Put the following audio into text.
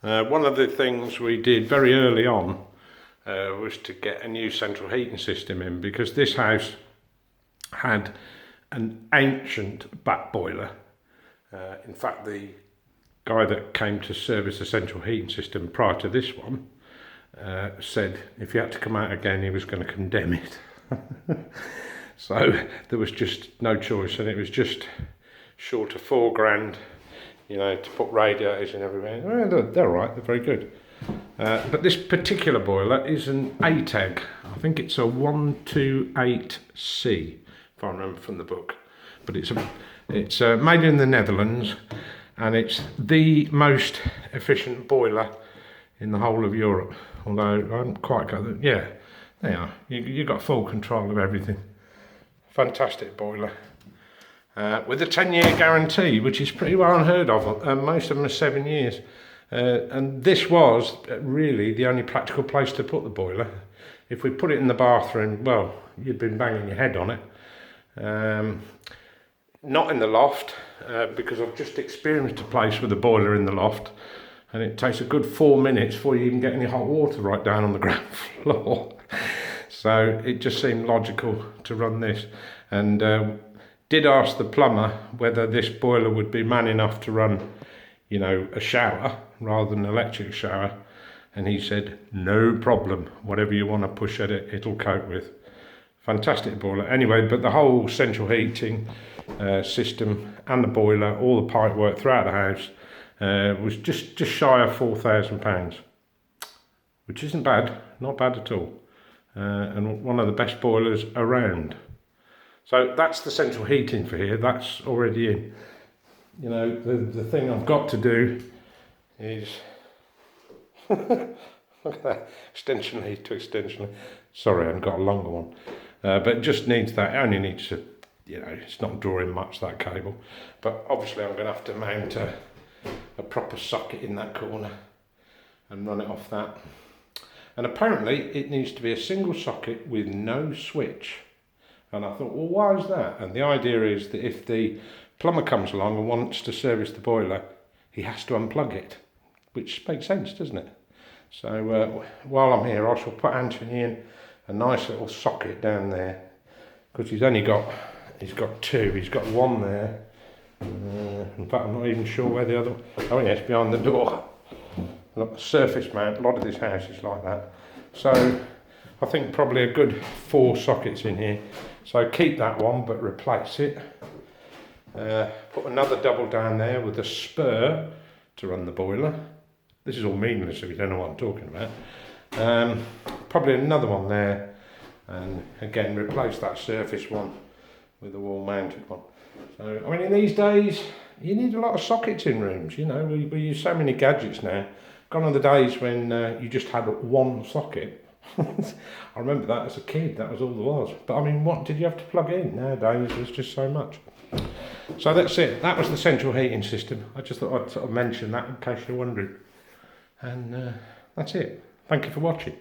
One of the things we did very early on was to get a new central heating system in, because this house had an ancient back boiler. In fact, the guy that came to service the central heating system prior to this one said if he had to come out again he was going to condemn it. So there was just no choice, and it was just short of £4,000, you know, to put radiators in everywhere. Well, they're all right, they're very good. But this particular boiler is an ATAG. I think it's a 128C, if I remember from the book. But it's made in the Netherlands, and it's the most efficient boiler in the whole of Europe. Although I haven't quite got that. Yeah, they are. You've got full control of everything. Fantastic boiler. With a 10-year guarantee, which is pretty well unheard of. Most of them are 7 years. And this was really the only practical place to put the boiler. If we put it in the bathroom, well, you'd been banging your head on it. Not in the loft, because I've just experienced a place with a boiler in the loft, and it takes a good 4 minutes before you even get any hot water right down on the ground floor. So it just seemed logical to run this, and did ask the plumber whether this boiler would be man enough to run, you know, a shower rather than an electric shower, and he said no problem, whatever you want to push at it, it'll cope with. Fantastic boiler. Anyway, but the whole central heating system and the boiler, all the pipe work throughout the house, was just shy of £4,000, which isn't bad, not bad at all, and one of the best boilers around. So that's the central heating for here. That's already in. You know, the thing I've got to do is look at that, extension lead to extension lead. Sorry, I haven't got a longer one, but it just needs that. It only needs to, you know, it's not drawing much, that cable, but obviously I'm going to have to mount a proper socket in that corner and run it off that. And apparently it needs to be a single socket with no switch. And I thought, well, why is that? And the idea is that if the plumber comes along and wants to service the boiler, he has to unplug it, which makes sense, doesn't it? So while I'm here, I shall put Anthony in a nice little socket down there, because he's got two. He's got one there. In fact, I'm not even sure where the other one. Oh yes, behind the door. Look, surface mount. A lot of this house is like that. So I think probably a good 4 sockets in here. So keep that one, but replace it. Put another double down there with a spur to run the boiler. This is all meaningless if you don't know what I'm talking about. Probably another one there, and again replace that surface one with a wall mounted one. So I mean, in these days you need a lot of sockets in rooms, you know. We use so many gadgets now. Gone are the days when you just had one socket. I remember that as a kid, that was all there was. But I mean, what did you have to plug in? Nowadays there's just so much. So that's it. That was the central heating system. I just thought I'd sort of mention that in case you're wondering. And that's it. Thank you for watching.